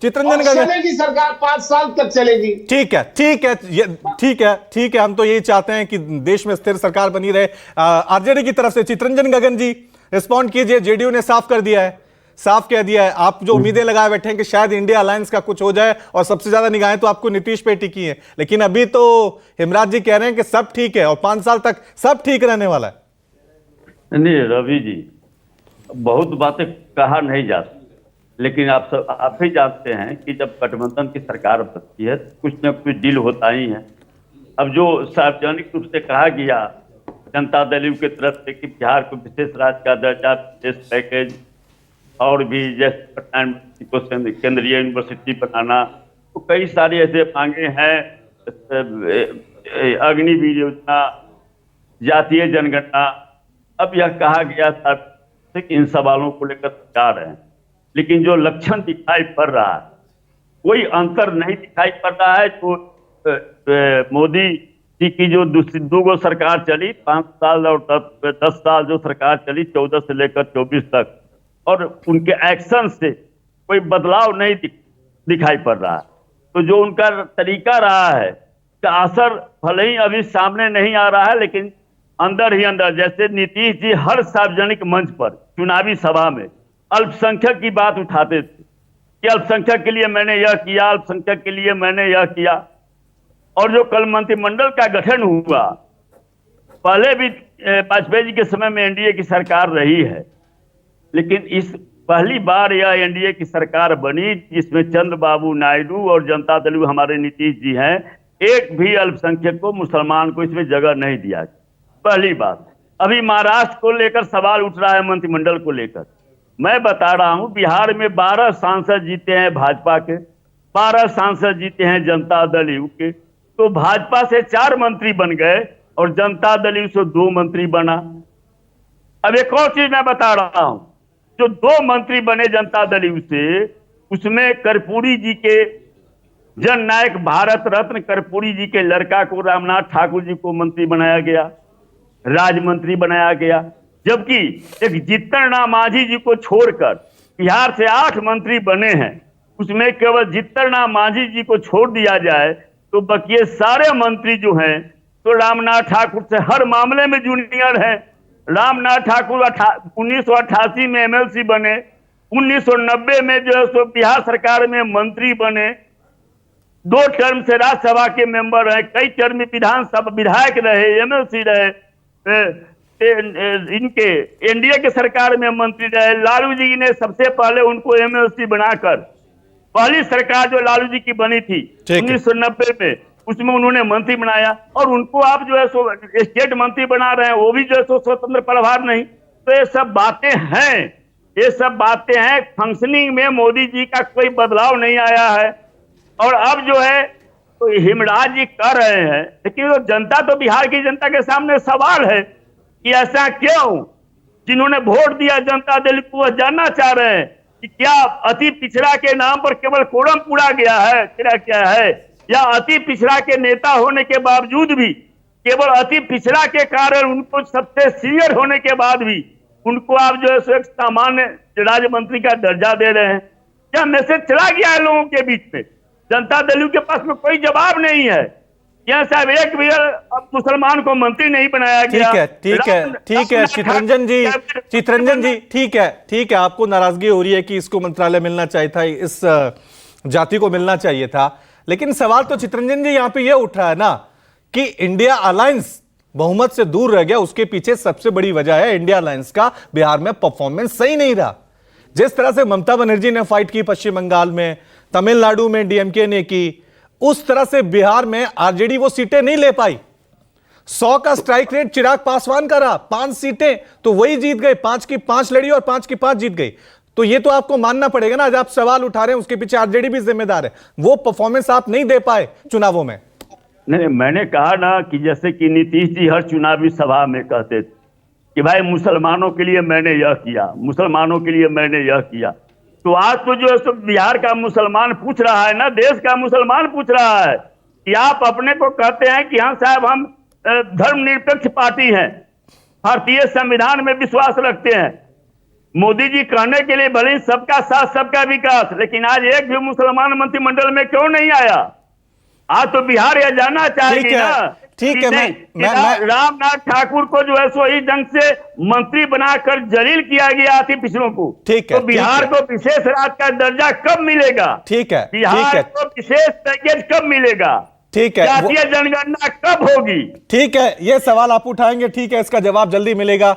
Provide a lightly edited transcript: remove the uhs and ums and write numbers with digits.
चितरंजन और गगन, चलेगी सरकार 5 साल तक चलेगी। ठीक है, ठीक है, ठीक है, हम तो यही चाहते हैं कि देश में स्थिर सरकार बनी रहे। आरजेडी की तरफ से चितरंजन गगन जी रिस्पॉन्ड कीजिए। जेडीयू ने साफ कर दिया है, साफ कह दिया है, आप जो उम्मीदें लगाए बैठे हैं कि शायद इंडिया अलायंस का कुछ हो जाए, और सबसे ज्यादा निगाहें तो आपको नीतीश पे टिकी हैं, लेकिन अभी तो हिमराज जी कह रहे हैं कि सब ठीक है और 5 साल तक सब ठीक रहने वाला है। नहीं रवि जी, बहुत बातें कहा नहीं जा सकती, लेकिन आप ही जानते हैं कि जब गठबंधन की सरकार बनती है कुछ न कुछ डील होता ही है। अब जो सार्वजनिक रूप से कहा गया जनता दल की तरफ से कि बिहार को विशेष राज्य का दर्जा, विशेष पैकेज, और भी जैसे को केंद्रीय यूनिवर्सिटी बनाना, तो कई सारी ऐसे मांगे हैं, अग्निवीर योजना, जातीय जनगणना। अब यह कहा गया था कि इन सवालों को लेकर सरकार है, लेकिन जो लक्षण दिखाई पड़ रहा है कोई अंतर नहीं दिखाई पड़ रहा है। तो मोदी जी की जो दो सरकार चली 5 साल और 10 साल जो सरकार चली 14 से लेकर 24 तक, और उनके एक्शन से कोई बदलाव नहीं दिखाई पड़ रहा है। तो जो उनका तरीका रहा है का असर भले ही अभी सामने नहीं आ रहा है, लेकिन अंदर ही अंदर, जैसे नीतीश जी हर सार्वजनिक मंच पर चुनावी सभा में अल्पसंख्यक की बात उठाते थे कि अल्पसंख्यक के लिए मैंने यह किया, अल्पसंख्यक के लिए मैंने यह किया। और जो कल मंत्रिमंडल का गठन हुआ, पहले भी वाजपेयी जी के समय में एनडीए की सरकार रही है, लेकिन इस पहली बार यह एनडीए की सरकार बनी जिसमें चंद्रबाबू नायडू और जनता दल हमारे नीतीश जी हैं। एक भी अल्पसंख्यक को, मुसलमान को इसमें जगह नहीं दिया, पहली बात। अभी महाराष्ट्र को लेकर सवाल उठ रहा है, मंत्रिमंडल को लेकर। मैं बता रहा हूं बिहार में 12 सांसद जीते हैं भाजपा के, 12 सांसद जीते हैं जनता दल यू के। तो भाजपा से 4 मंत्री बन गए और जनता दल यू से 2 मंत्री बना। अब एक और चीज मैं बता रहा हूं, जो 2 मंत्री बने जनता दल यू से, उसमें कर्पूरी जी के, जननायक भारत रत्न कर्पूरी जी के लड़का को, रामनाथ ठाकुर जी को मंत्री बनाया गया, राज्य मंत्री बनाया गया। जबकि एक जीतन राम मांझी जी को छोड़कर बिहार से 8 मंत्री बने हैं, उसमें केवल जीतन राम मांझी जी को छोड़ दिया जाए तो बाकी सारे मंत्री जो हैं तो रामनाथ ठाकुर से हर मामले में जूनियर हैं। रामनाथ ठाकुर 1988 में एमएलसी बने, 1990 में जो है सो बिहार सरकार में मंत्री बने, 2 टर्म से राज्यसभा के मेंबर रहे, कई टर्म में विधानसभा विधायक रहे, एमएलसी रहे, इनके एनडीए के सरकार में मंत्री रहे। लालू जी ने सबसे पहले उनको एमएलसी बनाकर, पहली सरकार जो लालू जी की बनी थी 1990 में, उसमें उन्होंने मंत्री बनाया, और उनको आप जो है सो स्टेट मंत्री बना रहे हैं, वो भी जो है सो स्वतंत्र प्रभार नहीं। तो ये सब बातें हैं, ये सब बातें हैं। फंक्शनिंग में मोदी जी का कोई बदलाव नहीं आया है। और अब जो है तो हिमराज जी कर रहे हैं, लेकिन वो जनता, तो बिहार की जनता के सामने सवाल है कि ऐसा क्यों, जिन्होंने वोट दिया जनता दल को, वह जानना चाह रहे हैं कि क्या अति पिछड़ा के नाम पर केवल कोरम पूरा गया है, क्या है, या अति पिछड़ा के नेता होने के बावजूद भी, केवल अति पिछड़ा के कारण उनको सबसे सीनियर होने के बाद भी उनको आप जो है एक सामान्य राज्य मंत्री का दर्जा दे रहे हैं। क्या मैसेज चला गया है लोगों के बीच में? जनता दल के पास में कोई जवाब नहीं है। यहाँ साहब एक भी मुसलमान को मंत्री नहीं बनाया गया। ठीक है चितरंजन जी, ठीक है, आपको नाराजगी हो रही है कि इसको मंत्रालय मिलना चाहिए था, इस जाति को मिलना चाहिए था, लेकिन सवाल तो चितरंजन जी यहाँ पे ये उठ रहा है ना कि इंडिया अलायंस बहुमत से दूर रह गया। उसके पीछे सबसे बड़ी वजह है इंडिया अलायंस का बिहार में परफॉर्मेंस सही नहीं रहा। जिस तरह से ममता बनर्जी ने फाइट की पश्चिम बंगाल में, तमिलनाडु में डीएमके ने की, उस तरह से बिहार में आरजेडी वो सीटें नहीं ले पाई। 100 का स्ट्राइक रेट चिराग पासवान का रहा, 5 सीटें तो वही जीत गए, 5 की 5 लड़ी और 5 की 5 जीत गई। तो ये तो आपको मानना पड़ेगा ना, आज आप सवाल उठा रहे हैं उसके पीछे आरजेडी भी जिम्मेदार है। वो परफॉर्मेंस आप नहीं दे पाए चुनावों में। नहीं, मैंने कहा ना कि जैसे कि नीतीश जी हर चुनावी सभा में कहते थे कि भाई मुसलमानों के लिए मैंने यह किया, मुसलमानों के लिए मैंने यह किया। तो आज तो जो है बिहार का मुसलमान पूछ रहा है ना, देश का मुसलमान पूछ रहा है कि आप अपने को कहते हैं कि हाँ साहब हम धर्मनिरपेक्ष पार्टी हैं, भारतीय संविधान में विश्वास रखते हैं, मोदी जी कहने के लिए भले ही सबका साथ सबका विकास, लेकिन आज एक भी मुसलमान मंत्रिमंडल में क्यों नहीं आया? आज तो बिहार यह जानना चाहेगी ठीक है, ना ठीक कि है, नहीं, मैं कि रामनाथ ठाकुर को जो है सो ही ढंग से मंत्री बनाकर जलील किया गया अति पिछड़ों को। ठीक है, तो बिहार ठीक है। को विशेष राज्य का दर्जा कब मिलेगा? ठीक है, ठीक बिहार है, को विशेष पैकेज कब मिलेगा? ठीक है, जातीय जनगणना कब होगी? ठीक है, ये सवाल आप उठाएंगे, ठीक है, इसका जवाब जल्दी मिलेगा।